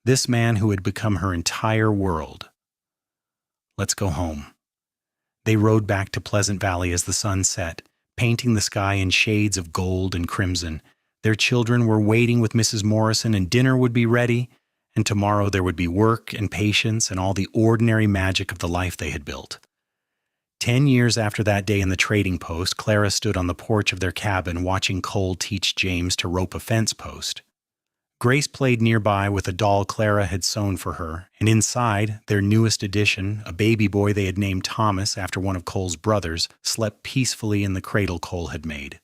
this man who had become her entire world. Let's go home. They rode back to Pleasant Valley as the sun set, painting the sky in shades of gold and crimson. Their children were waiting with Mrs. Morrison, and dinner would be ready, and tomorrow there would be work and patience and all the ordinary magic of the life they had built. 10 years after that day in the trading post, Clara stood on the porch of their cabin watching Cole teach James to rope a fence post. Grace played nearby with a doll Clara had sewn for her, and inside, their newest addition, a baby boy they had named Thomas after one of Cole's brothers, slept peacefully in the cradle Cole had made.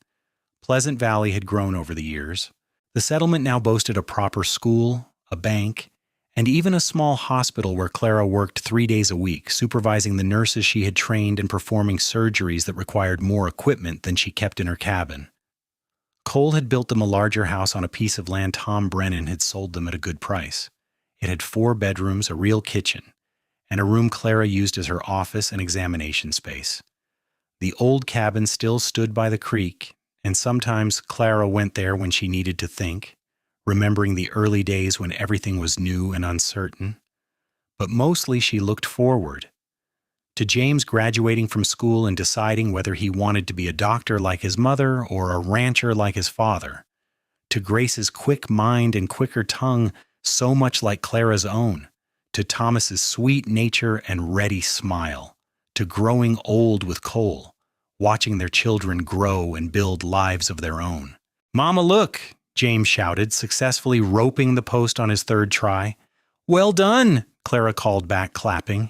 Pleasant Valley had grown over the years. The settlement now boasted a proper school, a bank, and even a small hospital where Clara worked 3 days a week, supervising the nurses she had trained and performing surgeries that required more equipment than she kept in her cabin. Cole had built them a larger house on a piece of land Tom Brennan had sold them at a good price. It had 4 bedrooms, a real kitchen, and a room Clara used as her office and examination space. The old cabin still stood by the creek, and sometimes Clara went there when she needed to think, remembering the early days when everything was new and uncertain. But mostly she looked forward, to James graduating from school and deciding whether he wanted to be a doctor like his mother or a rancher like his father, to Grace's quick mind and quicker tongue, so much like Clara's own, to Thomas's sweet nature and ready smile, to growing old with Cole, watching their children grow and build lives of their own. "Mama, look!" James shouted, successfully roping the post on his 3rd try. "Well done!" Clara called back, clapping.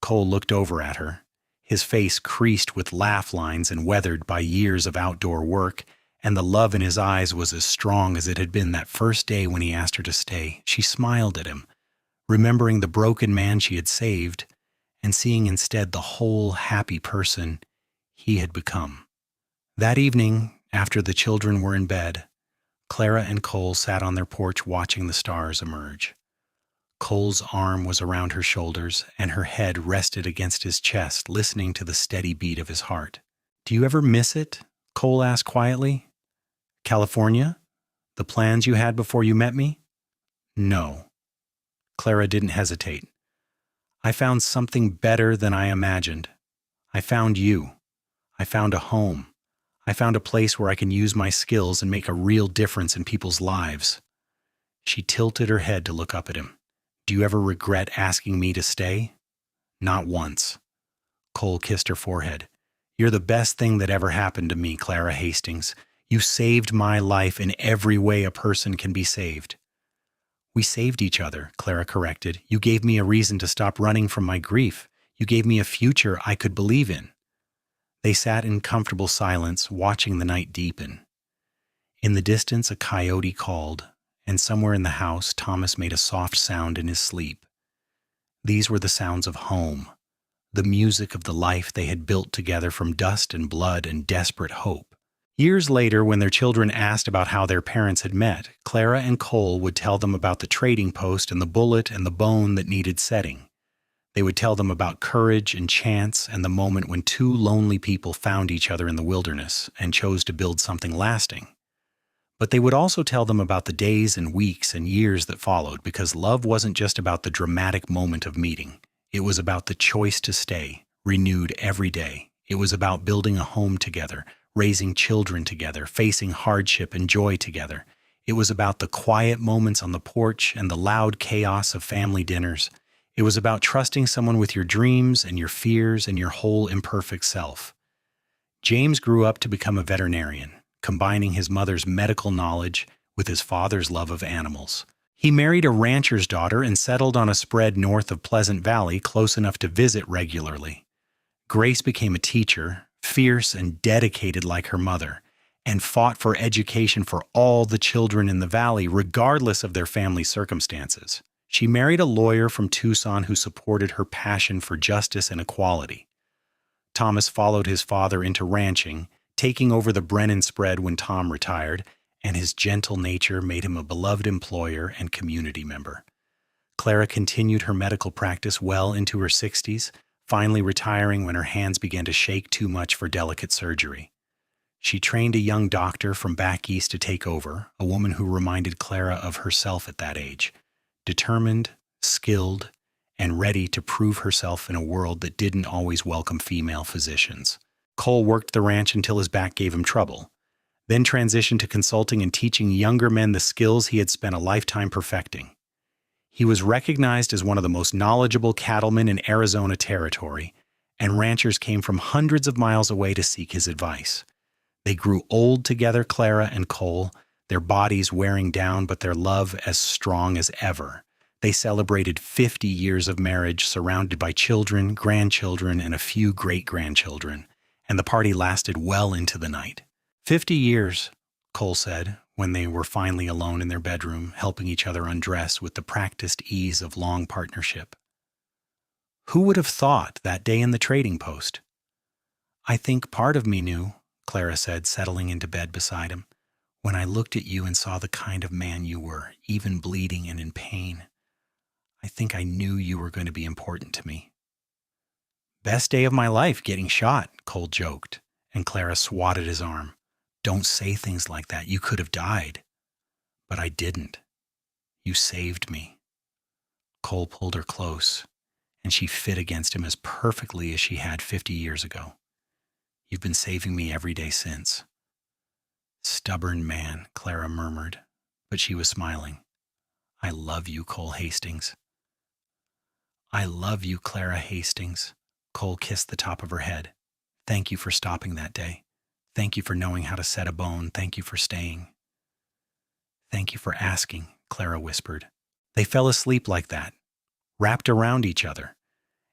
Cole looked over at her, his face creased with laugh lines and weathered by years of outdoor work, and the love in his eyes was as strong as it had been that first day when he asked her to stay. She smiled at him, remembering the broken man she had saved, and seeing instead the whole happy person he had become. That evening, after the children were in bed, Clara and Cole sat on their porch watching the stars emerge. Cole's arm was around her shoulders, and her head rested against his chest, listening to the steady beat of his heart. "Do you ever miss it?" Cole asked quietly. "California? The plans you had before you met me? No. Clara didn't hesitate. I found something better than I imagined. I found you. I found a home. I found a place where I can use my skills and make a real difference in people's lives. She tilted her head to look up at him. Do you ever regret asking me to stay? Not once. Cole kissed her forehead. You're the best thing that ever happened to me, Clara Hastings. You saved my life in every way a person can be saved. We saved each other, Clara corrected. You gave me a reason to stop running from my grief. You gave me a future I could believe in. They sat in comfortable silence, watching the night deepen. In the distance, a coyote called, and somewhere in the house, Thomas made a soft sound in his sleep. These were the sounds of home, the music of the life they had built together from dust and blood and desperate hope. Years later, when their children asked about how their parents had met, Clara and Cole would tell them about the trading post and the bullet and the bone that needed setting. They would tell them about courage and chance and the moment when two lonely people found each other in the wilderness and chose to build something lasting. But they would also tell them about the days and weeks and years that followed, because love wasn't just about the dramatic moment of meeting. It was about the choice to stay, renewed every day. It was about building a home together, raising children together, facing hardship and joy together. It was about the quiet moments on the porch and the loud chaos of family dinners. It was about trusting someone with your dreams and your fears and your whole imperfect self. James grew up to become a veterinarian, combining his mother's medical knowledge with his father's love of animals. He married a rancher's daughter and settled on a spread north of Pleasant Valley, close enough to visit regularly. Grace became a teacher, fierce and dedicated like her mother, and fought for education for all the children in the valley, regardless of their family circumstances. She married a lawyer from Tucson who supported her passion for justice and equality. Thomas followed his father into ranching, taking over the Brennan spread when Tom retired, and his gentle nature made him a beloved employer and community member. Clara continued her medical practice well into her 60s, finally retiring when her hands began to shake too much for delicate surgery. She trained a young doctor from back east to take over, a woman who reminded Clara of herself at that age, determined, skilled, and ready to prove herself in a world that didn't always welcome female physicians. Cole worked the ranch until his back gave him trouble, then transitioned to consulting and teaching younger men the skills he had spent a lifetime perfecting. He was recognized as one of the most knowledgeable cattlemen in Arizona territory, and ranchers came from hundreds of miles away to seek his advice. They grew old together, Clara and Cole, their bodies wearing down but their love as strong as ever. They celebrated 50 years of marriage, surrounded by children, grandchildren, and a few great-grandchildren, and the party lasted well into the night. 50 years, Cole said, when they were finally alone in their bedroom, helping each other undress with the practiced ease of long partnership. Who would have thought that day in the trading post? I think part of me knew, Clara said, settling into bed beside him, when I looked at you and saw the kind of man you were, even bleeding and in pain. I think I knew you were going to be important to me. Best day of my life, getting shot, Cole joked, and Clara swatted his arm. Don't say things like that. You could have died. But I didn't. You saved me. Cole pulled her close, and she fit against him as perfectly as she had 50 years ago. You've been saving me every day since. Stubborn man, Clara murmured, but she was smiling. I love you, Cole Hastings. I love you, Clara Hastings. Cole kissed the top of her head. Thank you for stopping that day. Thank you for knowing how to set a bone. Thank you for staying. Thank you for asking, Clara whispered. They fell asleep like that, wrapped around each other.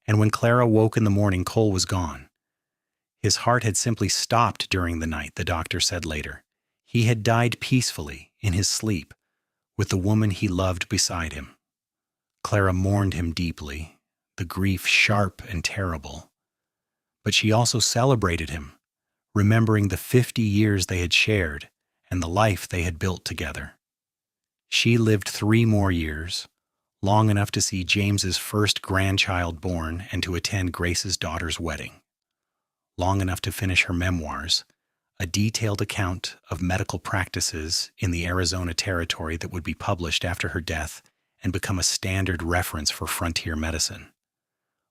And when Clara woke in the morning, Cole was gone. His heart had simply stopped during the night, the doctor said later. He had died peacefully, in his sleep, with the woman he loved beside him. Clara mourned him deeply, the grief sharp and terrible. But she also celebrated him, remembering the 50 years they had shared and the life they had built together. She lived 3 more years, long enough to see James's first grandchild born and to attend Grace's daughter's wedding, long enough to finish her memoirs, a detailed account of medical practices in the Arizona territory that would be published after her death and become a standard reference for frontier medicine.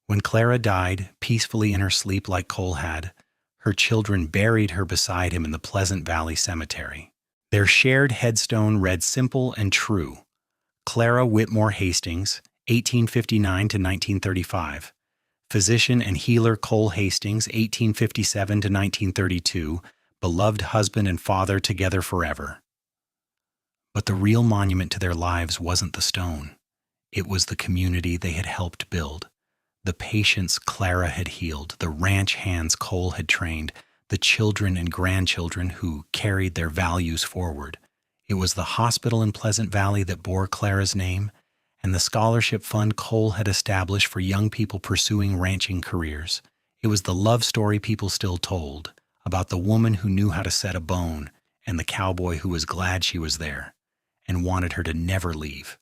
When Clara died, peacefully in her sleep like Cole had, her children buried her beside him in the Pleasant Valley Cemetery. Their shared headstone read simple and true: Clara Whitmore Hastings, 1859 to 1935. Physician and healer Cole Hastings, 1857 to 1932, beloved husband and father together forever. But the real monument to their lives wasn't the stone. It was the community they had helped build, the patients Clara had healed, the ranch hands Cole had trained, the children and grandchildren who carried their values forward. It was the hospital in Pleasant Valley that bore Clara's name, and the scholarship fund Cole had established for young people pursuing ranching careers. It was the love story people still told, about the woman who knew how to set a bone and the cowboy who was glad she was there and wanted her to never leave.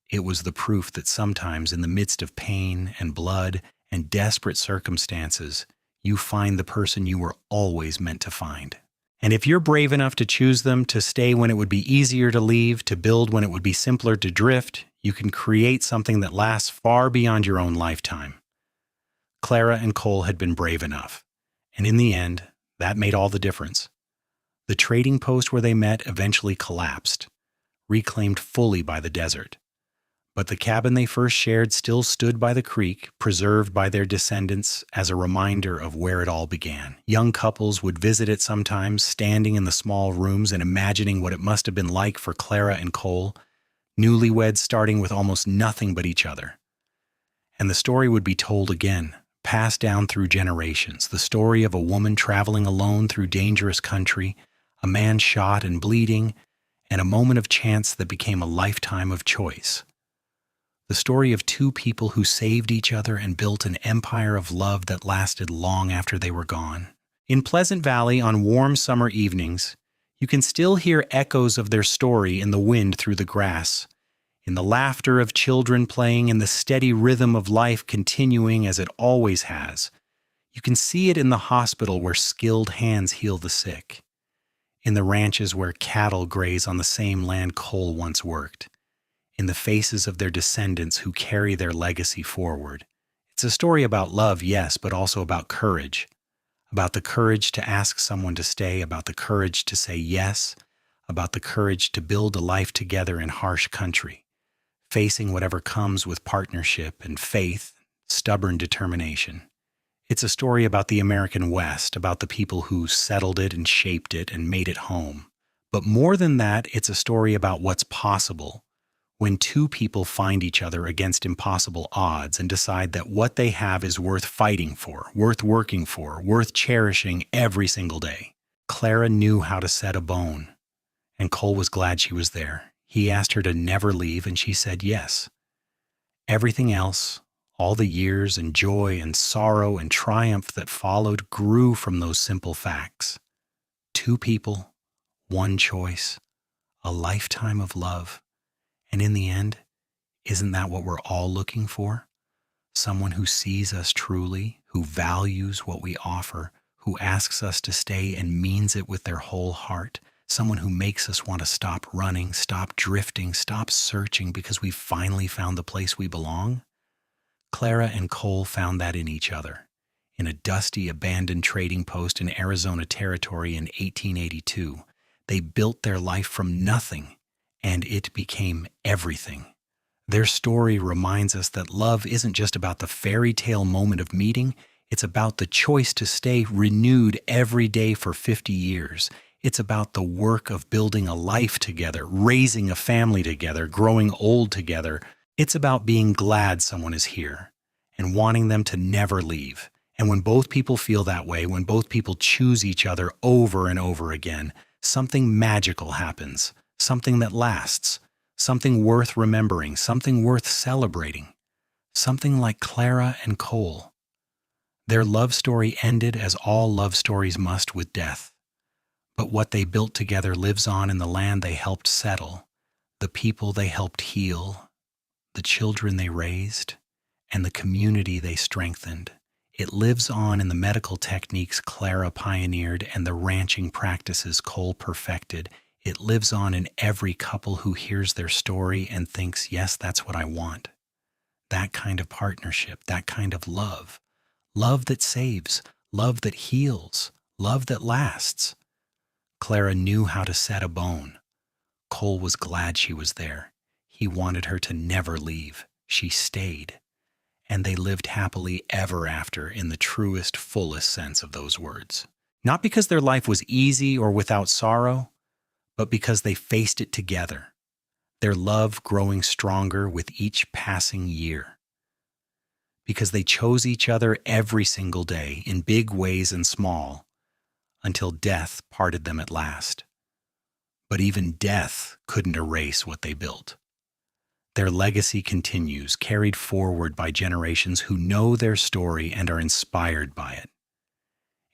It was the proof that sometimes in the midst of pain and blood and desperate circumstances, you find the person you were always meant to find. And if you're brave enough to choose them, to stay when it would be easier to leave, to build when it would be simpler to drift, you can create something that lasts far beyond your own lifetime. Clara and Cole had been brave enough, and in the end, that made all the difference. The trading post where they met eventually collapsed, reclaimed fully by the desert. But the cabin they first shared still stood by the creek, preserved by their descendants as a reminder of where it all began. Young couples would visit it sometimes, standing in the small rooms and imagining what it must have been like for Clara and Cole, newlyweds starting with almost nothing but each other. And the story would be told again, passed down through generations, the story of a woman traveling alone through dangerous country, a man shot and bleeding, and a moment of chance that became a lifetime of choice. The story of two people who saved each other and built an empire of love that lasted long after they were gone. In Pleasant Valley on warm summer evenings, you can still hear echoes of their story in the wind through the grass, in the laughter of children playing, in the steady rhythm of life continuing as it always has. You can see it in the hospital where skilled hands heal the sick, in the ranches where cattle graze on the same land Cole once worked, in the faces of their descendants who carry their legacy forward. It's a story about love, yes, but also about courage. About the courage to ask someone to stay, about the courage to say yes, about the courage to build a life together in harsh country, facing whatever comes with partnership and faith, stubborn determination. It's a story about the American West, about the people who settled it and shaped it and made it home. But more than that, it's a story about what's possible when two people find each other against impossible odds and decide that what they have is worth fighting for, worth working for, worth cherishing every single day. Clara knew how to set a bone, and Cole was glad she was there. He asked her to never leave, and she said yes. Everything else, all the years and joy and sorrow and triumph that followed, grew from those simple facts. Two people, one choice, a lifetime of love. And in the end, isn't that what we're all looking for? Someone who sees us truly, who values what we offer, who asks us to stay and means it with their whole heart. Someone who makes us want to stop running, stop drifting, stop searching because we finally found the place we belong. Clara and Cole found that in each other, in a dusty, abandoned trading post in Arizona territory in 1882. They built their life from nothing, and it became everything. Their story reminds us that love isn't just about the fairy tale moment of meeting, it's about the choice to stay renewed every day for 50 years. It's about the work of building a life together, raising a family together, growing old together. It's about being glad someone is here and wanting them to never leave. And when both people feel that way, when both people choose each other over and over again, something magical happens. Something that lasts, something worth remembering, something worth celebrating, something like Clara and Cole. Their love story ended as all love stories must, with death. But what they built together lives on in the land they helped settle, the people they helped heal, the children they raised, and the community they strengthened. It lives on in the medical techniques Clara pioneered and the ranching practices Cole perfected. It lives on in every couple who hears their story and thinks, yes, that's what I want. That kind of partnership, that kind of love. Love that saves, love that heals, love that lasts. Clara knew how to set a bone. Cole was glad she was there. He wanted her to never leave. She stayed. And they lived happily ever after in the truest, fullest sense of those words. Not because their life was easy or without sorrow, but because they faced it together, their love growing stronger with each passing year. Because they chose each other every single day, in big ways and small, until death parted them at last. But even death couldn't erase what they built. Their legacy continues, carried forward by generations who know their story and are inspired by it.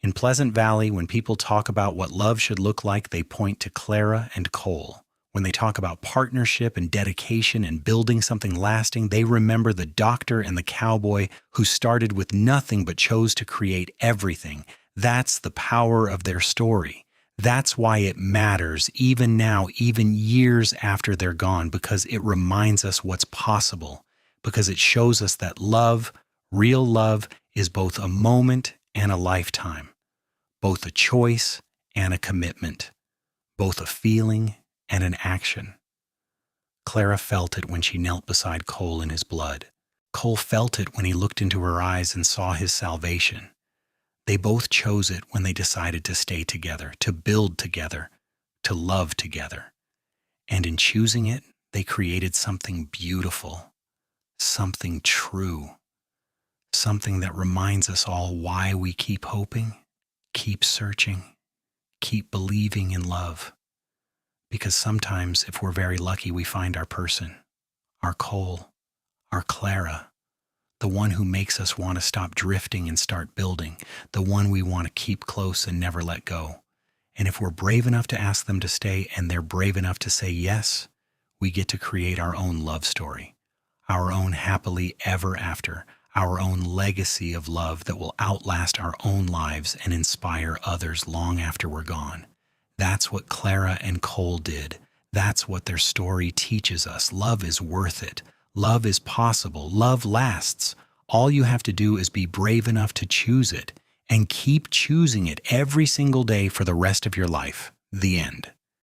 In Pleasant Valley, when people talk about what love should look like, they point to Clara and Cole. When they talk about partnership and dedication and building something lasting, they remember the doctor and the cowboy who started with nothing but chose to create everything. That's the power of their story. That's why it matters even now, even years after they're gone, because it reminds us what's possible, because it shows us that love, real love, is both a moment and a lifetime, both a choice and a commitment, both a feeling and an action. Clara felt it when she knelt beside Cole in his blood. Cole felt it when he looked into her eyes and saw his salvation. They both chose it when they decided to stay together, to build together, to love together. And in choosing it, they created something beautiful, something true, something that reminds us all why we keep hoping, keep searching, keep believing in love. Because sometimes, if we're very lucky, we find our person, our Cole, our Clara, the one who makes us want to stop drifting and start building, the one we want to keep close and never let go. And if we're brave enough to ask them to stay and they're brave enough to say yes, we get to create our own love story, our own happily ever after, our own legacy of love that will outlast our own lives and inspire others long after we're gone. That's what Clara and Cole did. That's what their story teaches us. Love is worth it. Love is possible. Love lasts. All you have to do is be brave enough to choose it and keep choosing it every single day for the rest of your life. The end.